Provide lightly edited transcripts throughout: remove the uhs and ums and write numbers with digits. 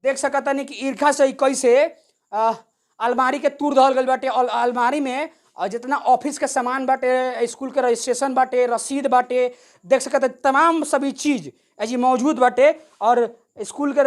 देख सकतानी कि ईर्खा से कैसे अलमारी के तूर धल गइल बाटे और अलमारी में जितना ऑफिस के सामान बाटे, स्कूल के रजिस्ट्रेशन बाटे, रसीद बाटे, देख सकते तमाम सभी चीज ऐसी मौजूद बाटे और स्कूल के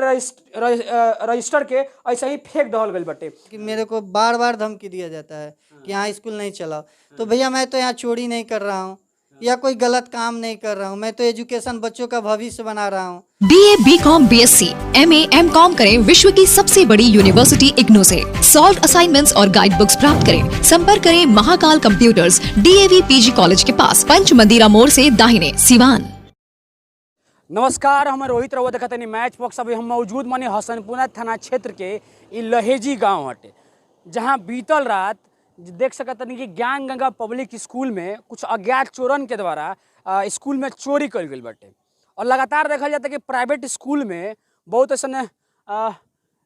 रजिस्टर के ऐसे ही फेंक दहल गइल बाटे। कि मेरे को बार बार धमकी दिया जाता है कि यहाँ स्कूल नहीं चलाओ। तो भैया मैं तो यहाँ चोरी नहीं कर रहा हूँ या कोई गलत काम नहीं कर रहा हूँ, मैं तो एजुकेशन बच्चों का भविष्य बना रहा हूँ। BA, BCom, BSc, MA, MCom करें विश्व की सबसे बड़ी यूनिवर्सिटी इग्नू से। सॉल्व असाइनमेंट्स और गाइड बुक्स प्राप्त करें। संपर्क करें Mahakal computers, DAV PG college के पास, पंच मंदिरा मोड़ से दाहिने, सिवान। नमस्कार, हम रोहित रउआ देखतनी मैच बॉक्स। अभी हम मौजूद मानी हसनपुरा थाना क्षेत्र के ई लहेजी गांव हटे, जहां बीतल रात देख सकतनी कि ज्ञान गंगा पब्लिक स्कूल में कुछ अज्ञात चोरन के द्वारा स्कूल में चोरी कल गई बाटे। और लगातार देखा जाता कि प्राइवेट स्कूल में बहुत ऐसा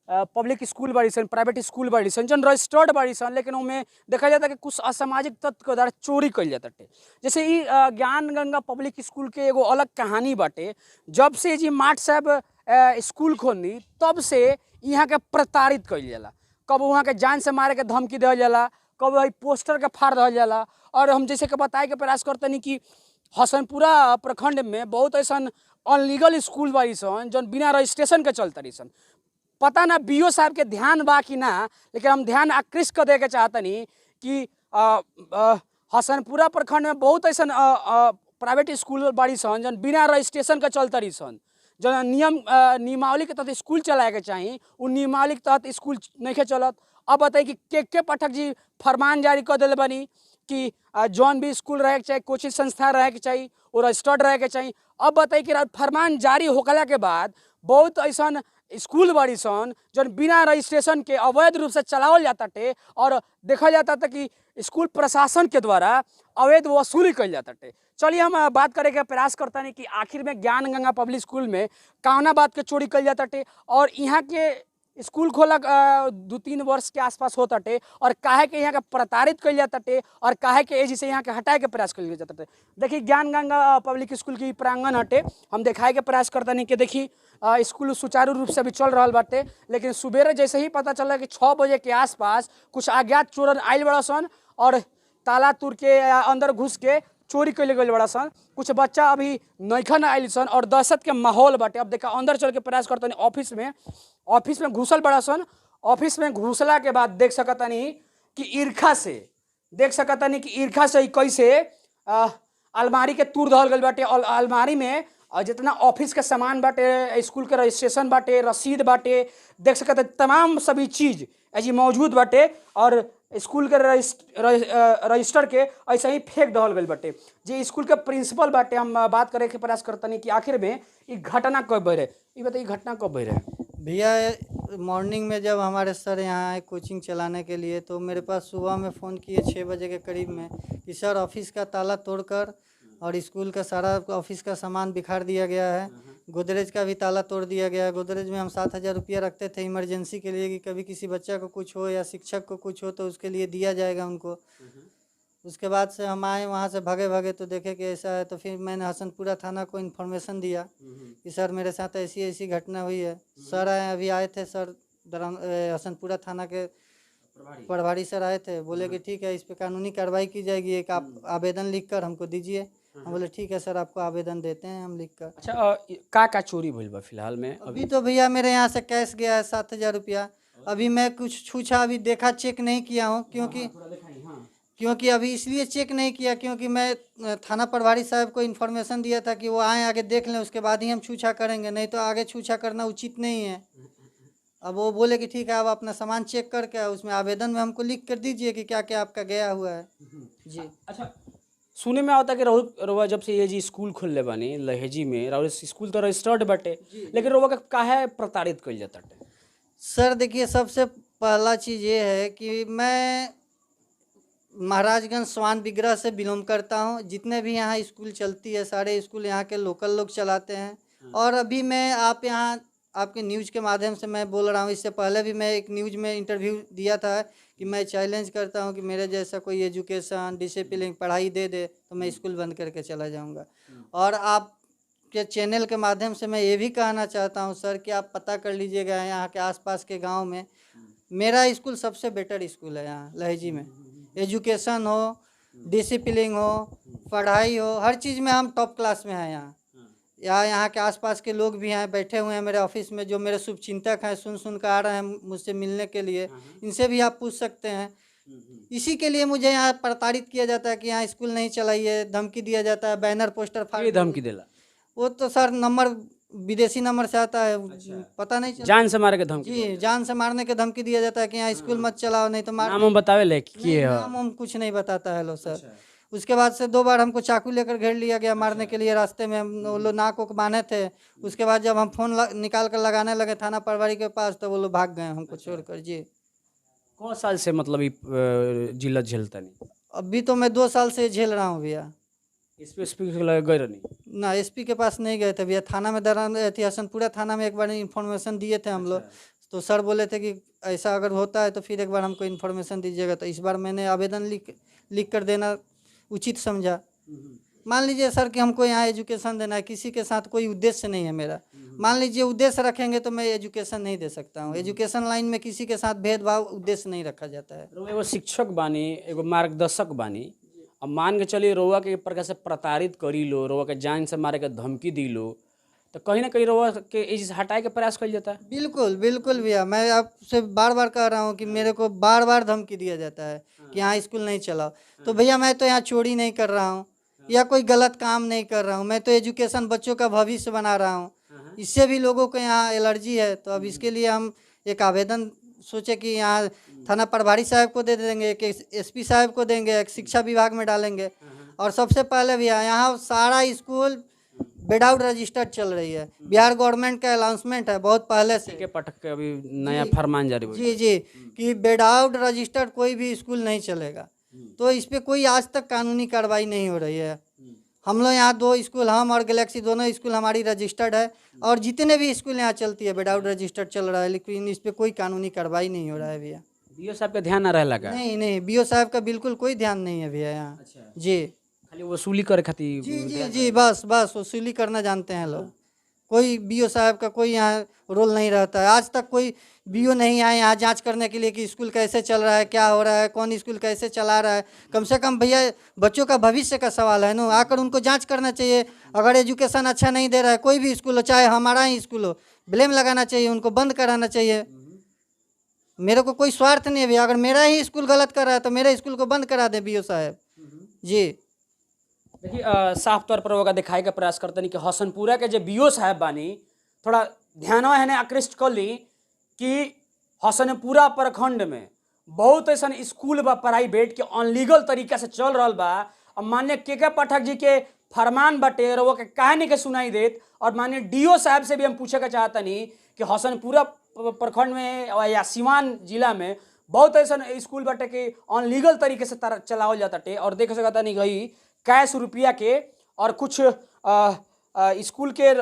पब्लिक स्कूल बाड़ी सन, प्राइवेट स्कूल बाड़ी सन जन रजिस्टर्ड बाड़ी सन, लेकिन उनमें देखा जाता कि कुछ असामाजिक तत्व के द्वारा चोरी कल जाता है। जैसे ही ज्ञान गंगा पब्लिक स्कूल के एगो अलग कहानी बाटे। जब से जी माट साहब स्कूल खोलनी तब से यहाँ के प्रताड़ित कल जाला। कब वहाँ के जान से मारे के धमकी दिया जाला, कब वही पोस्टर के फाड़ दिया जाला। और हम जैसे कि बताए के प्रयास करते कि हसनपुरा प्रखंड में बहुत ऐसा अनलीगल स्कूल बाड़ी सन जौन बिना रजिस्ट्रेशन के चलता रही सन। पता ना BO साहब के ध्यान बा कि ना, लेकिन हम ध्यान आकृष्ट कर दे के चाहतनी कि हसनपुरा प्रखंड में बहुत ऐसा प्राइवेट स्कूल बाड़ी सन जौन बिना रजिस्ट्रेशन के चलता रही सन। जो नियमावली के तहत स्कूल चलाए के चाहिए उ नियमावली के तहत स्कूल नहीं चलत। अब बताइए कि के पाठक जी फरमान जारी कर दिले बनी कि जौन भी स्कूल रहे के चाहिए, कोचिंग संस्था रहे के चाहिए, वो रजिस्टर्ड रहे के चाहिए। अब बताइए कि फरमान जारी होकला के बाद बहुत ऐसा स्कूल बाड़ी सन जौन बिना रजिस्ट्रेशन के अवैध रूप से चलावल जाता टे और देखा जाता था कि स्कूल प्रशासन के द्वारा अवैध वसूली कल जाता टे। चलिए हम बात करें के प्रयास करता नहीं कि आखिर में ज्ञान गंगा पब्लिक स्कूल में कौना बात के चोरी कल जाता टे और यहाँ के स्कूल खोला 2-3 वर्ष के आसपास होता टे और काहे के यहाँ के प्रताड़ित कल जाता टे और काहे के एजी से यहाँ के हटाए के प्रयास कल जाता टे। देखिए ज्ञान गंगा पब्लिक स्कूल की प्रांगण हटे, हम दिखाए के प्रयास करता नहीं कि देखिए स्कूल सुचारू रूप से भी चल रहा बाटे। लेकिन सुबेरे जैसे ही पता चला कि 6 बजे के आसपास कुछ अज्ञात चोरन आयल बड़ा सन और ताला तोड़ के अंदर घुस के चोरी कैले गए बड़ा सन। कुछ बच्चा अभी नैखन आयल सन और दहशत के माहौल बाटे। अब देखा अंदर चल के प्रयास करता नहीं, ऑफिस में घुसल बड़ा सन। ऑफिस में घुसला के बाद देख सकता नहीं कि ईर्खा से कैसे अलमारी के तूर धल गई बाटे और अलमारी में जितना ऑफिस के सामान बाटे, स्कूल के रजिस्ट्रेशन बाटे, रसीद बाटे, देख सकते तमाम सभी चीज ऐसी मौजूद बाटे और स्कूल के रजिस्टर के ऐसे ही फेंक दहल गई बाटे। जे स्कूल के प्रिंसिपल बाटे, हम बात करे के प्रयास करते कि आखिर में ये घटना कब भई रहे, ये बताइए घटना कब भई रहे। भैया मॉर्निंग में जब हमारे सर यहाँ आए कोचिंग चलाने के लिए तो मेरे पास सुबह में फ़ोन किए 6 बजे के करीब में कि सर ऑफिस का ताला तोड़कर और स्कूल का सारा ऑफिस का सामान बिखार दिया गया है, गोदरेज का भी ताला तोड़ दिया गया है। गोदरेज में हम 7,000 रुपया रखते थे इमरजेंसी के लिए कि कभी किसी बच्चा को कुछ हो या शिक्षक को कुछ हो तो उसके लिए दिया जाएगा उनको। उसके बाद से हम आए वहाँ से भागे तो देखे कि ऐसा है, तो फिर मैंने हसनपुरा थाना को इन्फॉर्मेशन दिया कि सर मेरे साथ ऐसी ऐसी घटना हुई है। सर अभी आए थे सर हसनपुरा थाना के प्रभारी सर आए थे, बोले कि ठीक है इस पे कानूनी कार्रवाई की जाएगी, एक आप आवेदन लिखकर हमको दीजिए। हम बोले ठीक है सर आपको आवेदन देते हैं हम लिख कर। अच्छा का चोरी भइल बा फिलहाल में? अभी तो भैया मेरे यहाँ से कैश गया है 7,000 रुपया। अभी मैं कुछ छूछा अभी देखा चेक नहीं किया हूँ क्योंकि अभी इसलिए चेक नहीं किया क्योंकि मैं थाना प्रभारी साहब को इन्फॉर्मेशन दिया था कि वो आए आगे देख लें उसके बाद ही हम छूछा करेंगे, नहीं तो आगे छूछा करना उचित नहीं है। अब वो बोले कि ठीक है आप अपना सामान चेक करके उसमें आवेदन में हमको लिख कर दीजिए कि क्या क्या आपका गया हुआ है जी। अच्छा, सुने में आता कि रउआ जब से ये जी स्कूल खोलले बानी लहेजी में, रउआ स्कूल तो रजिस्टर्ड बाटे, लेकिन रउआ का काहे प्रताड़ित कइल जाता है? सर देखिए सबसे पहला चीज़ ये है कि मैं महाराजगंज स्वान विग्रह से बिलोंग करता हूँ। जितने भी यहाँ स्कूल चलती है सारे स्कूल यहाँ के लोकल लोग चलाते हैं। और अभी मैं आप यहाँ आपके न्यूज़ के माध्यम से मैं बोल रहा हूँ, इससे पहले भी मैं एक न्यूज़ में इंटरव्यू दिया था कि मैं चैलेंज करता हूँ कि मेरे जैसा कोई एजुकेशन डिसिप्लिन पढ़ाई दे दे तो मैं स्कूल बंद करके चला जाऊँगा। और आप के चैनल के माध्यम से मैं ये भी कहना चाहता हूँ सर कि आप पता कर लीजिएगा यहाँ के आसपास के गांव में मेरा स्कूल सबसे बेटर स्कूल है यहाँ लहेजी में। एजुकेशन हो, डिसिप्लिन हो, पढ़ाई हो, हर चीज़ में हम टॉप क्लास में हैं यहाँ के आसपास के लोग भी हैं, बैठे हुए हैं मेरे ऑफिस में, जो मेरे शुभचिंतक हैं, सुन कर आ रहे हैं मुझसे मिलने के लिए। इनसे भी आप पूछ सकते हैं। इसी के लिए मुझे यहाँ प्रताड़ित किया जाता है कि यहाँ स्कूल नहीं चलाइए, धमकी दिया जाता है, बैनर पोस्टर ये धमकी देला वो तो सर नंबर विदेशी नंबर से आता है। पता नहीं चलता। जान से मारे के धमकी जी, जान से मारने के धमकी दिया जाता है कि यहाँ स्कूल मत चलाओ, नहीं तो मार। नाम हम बतावे ले कि नहीं, नाम हम कुछ नहीं बताता है लो सर। उसके बाद से 2 बार हमको चाकू लेकर घेर लिया गया मारने के लिए। रास्ते में हम वो लोग नाक उक बांधे थे। उसके बाद जब हम फोन निकाल कर लगाने लगे थाना पटवारी के पास, तो वो लोग भाग गए हमको छोड़कर। जी, कौन साल से मतलब जिला झेलता नहीं? अभी तो मैं 2 साल से झेल रहा हूँ भैया। एसपी गए नहीं? ना, एसपी के पास नहीं गए थे भैया। थाना में दौरान थी, हसनपुरा थाना में एक बार इन्फॉर्मेशन दिए थे हम लोग। तो सर बोले थे कि ऐसा अगर होता है तो फिर एक बार हमको इन्फॉर्मेशन दीजिएगा। तो इस बार मैंने आवेदन लिख कर देना उचित समझा। मान लीजिए सर कि हमको यहाँ एजुकेशन देना है, किसी के साथ कोई उद्देश्य नहीं है मेरा। मान लीजिए उद्देश्य रखेंगे तो मैं एजुकेशन नहीं दे सकता हूँ। एजुकेशन लाइन में किसी के साथ भेदभाव उद्देश्य नहीं रखा जाता है। एगो शिक्षक बानी, एगो मार्गदर्शक बानी। अब मान के चलिए रोवा के प्रकार से प्रताड़ित करी लो, रोवा के जान से मारे के धमकी दी लो, तो कहीं ना कहीं रोवा के इस हटाए के प्रयास कर जाता है। बिल्कुल बिल्कुल भैया, मैं आपसे बार बार कह रहा हूँ कि मेरे को बार बार धमकी दिया जाता है कि यहाँ स्कूल नहीं चलाओ। तो भैया मैं तो यहाँ चोरी नहीं कर रहा हूँ या कोई गलत काम नहीं कर रहा हूँ। मैं तो एजुकेशन, बच्चों का भविष्य बना रहा हूँ। इससे भी लोगों को यहाँ एलर्जी है। तो अब इसके लिए हम एक आवेदन सोचे कि यहाँ थाना प्रभारी साहब को दे देंगे, एक एसपी साहब को देंगे, एक शिक्षा विभाग में डालेंगे। और सबसे पहले भैया यहाँ सारा स्कूल विदाउट रजिस्टर्ड चल रही है। बिहार गवर्नमेंट का अनाउंसमेंट है बहुत पहले से के पटक के अभी नया फरमान जारी हुआ। जी जी, कि विदाउट रजिस्टर्ड कोई भी स्कूल नहीं चलेगा। तो इस पे कोई आज तक कानूनी कार्रवाई नहीं हो रही है। हम लोग यहाँ 2 स्कूल, हम और गैलेक्सी, दोनों स्कूल हमारी रजिस्टर्ड है। और जितने भी स्कूल यहाँ चलती है विदाउट रजिस्टर्ड चल रहा है, लेकिन इस पे कोई कानूनी कार्रवाई नहीं हो रहा है भैया। बीओ साहब का ध्यान ना रह लगा? नहीं नहीं, बीओ साहब का बिल्कुल कोई ध्यान नहीं है भैया यहाँ। जी, खाली वसूली करे खातिर। जी जी जी, बस बस वसूली करना जानते हैं लोग। कोई बीओ साहब का कोई यहाँ रोल नहीं रहता है। आज तक कोई बीओ नहीं आए यहाँ जांच करने के लिए कि स्कूल कैसे चल रहा है, क्या हो रहा है, कौन स्कूल कैसे चला रहा है। कम से कम भैया बच्चों का भविष्य का सवाल है ना, आकर उनको जांच करना चाहिए। अगर एजुकेशन अच्छा नहीं दे रहा है, कोई भी स्कूल हो, चाहे हमारा ही स्कूल हो, ब्लेम लगाना चाहिए, उनको बंद कराना चाहिए। मेरे को कोई स्वार्थ नहीं है भैया। अगर मेरा ही स्कूल गलत कर रहा है तो मेरे स्कूल को बंद करा दे बीओ साहब। जी, देखिए साफ तौर पर होगा दिखाए का प्रयास करते नहीं कि हसनपुरा के जो बीओ साहब बानी थोड़ा ध्यान है आकृष्ट कर ली कि हसनपुरा प्रखंड में बहुत ऐसा स्कूल बा प्राइवेट के अनलीगल तरीका से चल रहा बा। और माननीय के पाठक जी के फरमान बटे वो के कहानी के सुनाई देत। और माननीय डीओ साहब से भी हम पूछे का चाहता नहीं कि हसनपुरा प्रखंड में या सिवान जिला में बहुत ऐसा स्कूल बाटे कि अनलीगल तरीके से चलावल जाता। और देख सकता नहीं गई कैश रुपया के और कुछ स्कूल के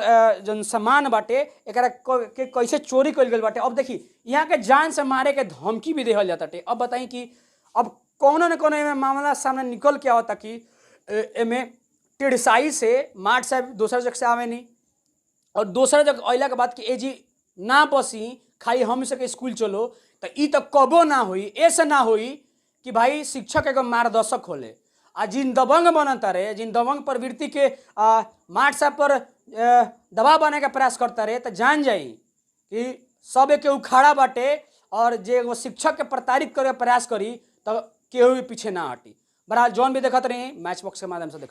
जन सामान बाटे एकरा के कैसे चोरी कल गई बाटे। अब देखी यहाँ के जान से मारे के धमकी भी देहल जाता। अब बताई कि अब कोनो न कोनो एमे मामला सामने निकल के आवता कि एमे टिड़साई से मार्ट साहब दोसर जगह से आवे नहीं और दोसर जगह अला के बाद कि एजी ना बसी खाली हम सके स्कूल चलो तो ई तो कबो ना हुई। ऐसे ना हुई कि भाई शिक्षक एगो मार्गदर्शक होले आ जिन दबंग बनता रहे, जिन दबंग प्रवृत्ति के मार्ट साहब पर दबाव बनाने का प्रयास करता रहे तो जान जाई कि सब के उखाड़ा बाटे। और जे वो शिक्षक के प्रताड़ित करे प्रयास करी तो केहू भी पीछे ना हटी। बहरहाल जौन भी देखते रही मैच बॉक्स के माध्यम से देखते।